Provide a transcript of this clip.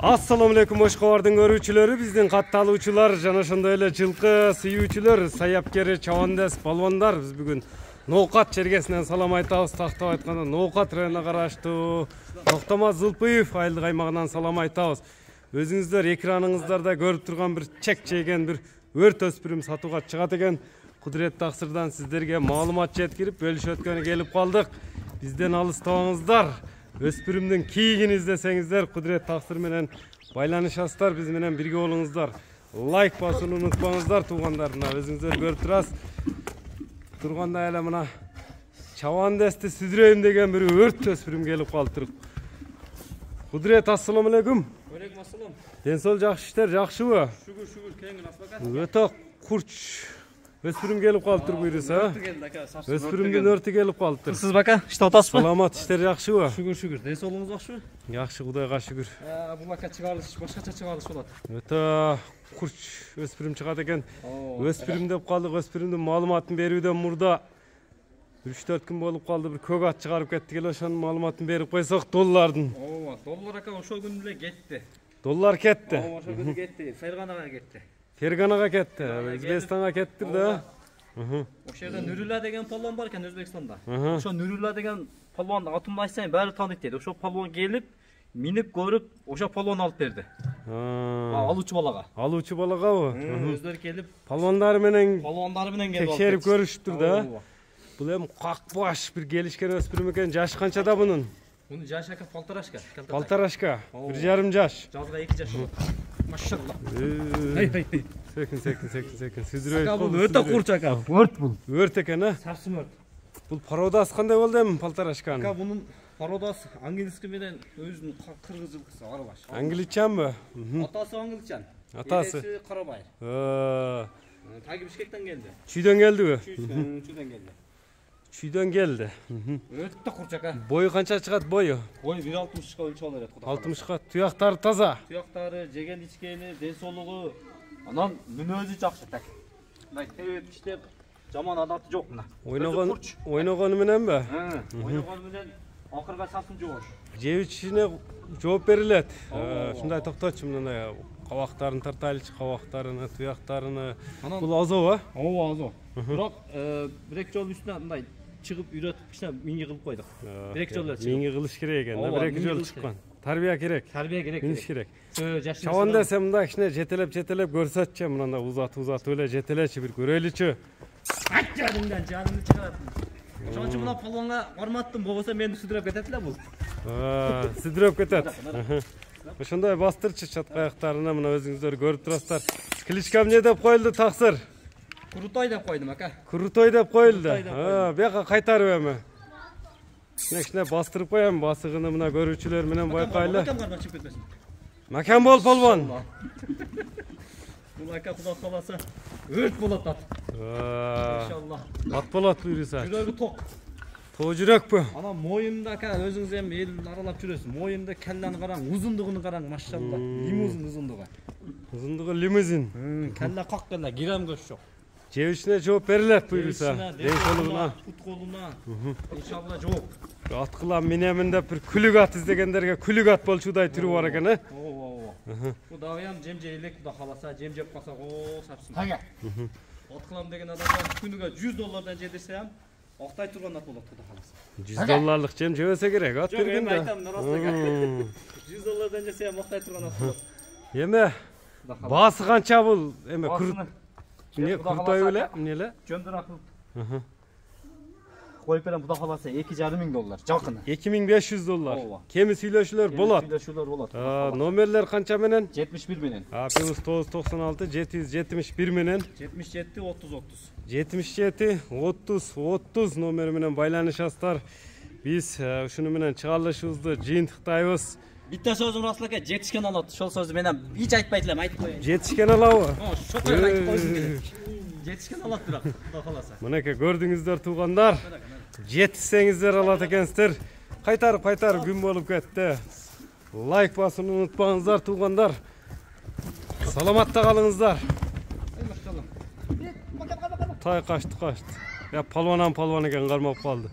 Assalamu alaikum Oşqobardын көрүүчүлөрү, биздин катталуучулар жана ошондой эле жылкы сүйүүчүлөр, саяпкер, чабандас, балбандар. Биз бүгүн Ноокат чергесинен салам айтабыз. Тактап айтканда Ноокат районуна караштуу Токтомаз Зылпыев айылдык аймагынан салам айтабыз. Өзүңүздөр экраныңыздарда көрүп турган бир чек чейген бир өрт өспүрүм сатууга чыгат экен. Кудурет Таксырдан сиздерге маалымат жеткирип, бөлүшөткөнү келип калдык. Бизден алыстабаңыздар. Өспүрүмдүн кийигин издесеңиздер, Кудурет Таксыр менен байланышасыздар, биз менен бирге болуңуздар. Лайк басууну унутпаңыздар туугандарына. Өзүңүздөр көрүп турасыз. Турганда эле мына чабандасты сүдүрөйүм деген бир өрт өспүрүм келип калыптыр. Кудурет, ассаламу алейкум. Алейкум ассалам. Ден соол жакшы иштер, жакшыбы? Шүгүр, кеңин асбака. Өтө курч өспүрүм келип калыптыр буйруса. Өспүрүмдүн өртү келип калыптыр. Сиз бака, иште атасызбы? Саламат, иштер жакшыбы? Шүгүр. Ден соолугуңуз жакшыбы? Жакшы, Кудайга шүгүр. Бул бака чыгарылыш башкача чыгарылыш болот. Өтө курч өспүрүм чыгат экен. Өспүрүм деп калдык, өспүрүмдүн маалыматын берүүдөн мурда 3-4 күн болуп калды, бир көк ат чыгарып кеттик эле, ошонун маалыматын берип койсок, доллардын. Доллар ака ошол күнү эле кетти. Доллар кетти. Ошол күнү кетти, Ферганага кетти. Ферганага кетти, Өзбекстанга кеттир да. Ошол жерде Нурулла деген палван бар экен Өзбекстанда. Ошо Нурулла деген палванды атымды айтсаң баары тааныйт дейт. Ошол палван келип, минип көрүп, ошо палван алып берди. Алуучу балага. Алуучу балагабы? Өздөрү келип, Палвандары менен келип текшерип көрүшүптүр да. Бул эми какбаш бир келишкен өспүрүм экен. Жашы канчада бунун? Мунун жашы ака полторашка. Полторашка. 1,5 жаш. Жазга 2 жаш болот. Машалла. Секин. Сүзүрөй. Бул өтө курч ака. Өрт бул. Өрт экен, а? Сарсым өрт. Бул породасы кандай болду эми полторашканын? Ака бунун породасы английский менен өзүнүн кыргыз жылкысы аралаш. Англичанбы? Атасы англичан. Атасы Карабай. Таги Бишкектен келди. Чүйдөн келдиби? Чүйдөн келди. Чүйдөн келди. Өтө курч ака. Бою канча чыгат бою? Бою 1.60га өлчөп алат. 60га. Туяктары таза. Туяктары, жеген ичкени, ден соолугу, анан мүнөзү жакшы так. Мына тебет иштеп, жаман адаты жок мына. Ойногону мененби? Ойногону менен акырга сасым жогош. Жебичине жооп берилет. Ушундай токточу мындай кабактарын тартайлычы, кабактарыны, туяктарыны. Бул азоо, а? Ооба, азоо. Бирок бир-эки жол үстүнө мындай чыгып үйрөтүп кичине миңги кылып койдук. Бир-эки жол чыгып. Миңги кылыш керек экен, бир-эки жол чыккан. Тарбия керек. Миңиш керек. Чабанда сен мындай кичине жетелеп көрсөтчү, мындай узатып эле жетелечи, бир көрөлүчү. Айт жадыңдан жанымды чыгарат. Ошон үчүн мына палванга барматтым, болбосо мени сүдүрөп кетет эле бул. Сүдүрөп кетет. Ошондой бастырчы чатка аяктарына, мына өзүңүздөр көрүп турасыздар. Кличка эмне деп коюлду, Таксыр? Крутой деп койдум ака. Крутой деп коюлду. Бияка кайтарып эми. Кичине бастырып коем, басыгыны мына көрүүчүлөр менен байкайлы. Макан бол палван. Бул ака Кудай кааласа өрт болот ат. Иншалла. Ат болот буйруса. Жүрөгү ток. Тоо жүрөкпү? Анан моюнда ака өзүңүз эми эл аралап жүрөсүз. Моюнда келлени караң, узундугуну караң, машалла. Лимузин узундугу. Узундугу лимузин. Келле как келле, гирам көз жок. Жебичине жооп берилет буйруса. Ден соолугуна, пут колуна. Иншалла жооп. Аткылам менемин деп бир күлүк ат издегендерге күлүк ат болчудай түрү бар экен, Бул дагы жем жейлек, Кудай кааласа, жем жеп калсак, сапсын. Тага. Аткылам деген адамдар күнүгө $100 жедирсе ham актай турган ат болот, Кудай кааласа. $100 жем жебесе керек, ат бергенде. Жок, эми айтам, расында. $100 жесе ham актай турган ат болот. Эме баасы канча бул? Эме Крутой беле, эмне эле? Жөндөр акыл. Коюп берем, Кудай кааласа $2,500 жакын. $2500. Кеми сүйлөшүүлөр болот. Сүйлөшүүлөр болот. Номерлер канча менен? 71 менен. +996 771 менен 77 30 30. 77 30 30 номери менен байланышасыздар. Биз ушуну менен чыгарылышыбызды жыйынтыктайбыз. Битте сөзүм расыл ака, жетишкен алат. Ошол сөздү менен эч айтпайт элем, айтып коеюн. Жетишкен алабы? Шокой айтып койсун керек. Жетишкен алат бирок, Кудай кааласа. Мынеке көрдүңүздөр туугандар. Жетишсеңиздер алат экенсиздер. Кайтарып күн болуп кетти. Лайк басууну унутпаңыздар туугандар. Саламатта калыңыздар. Тай качты. Я палван экен, кармап калды.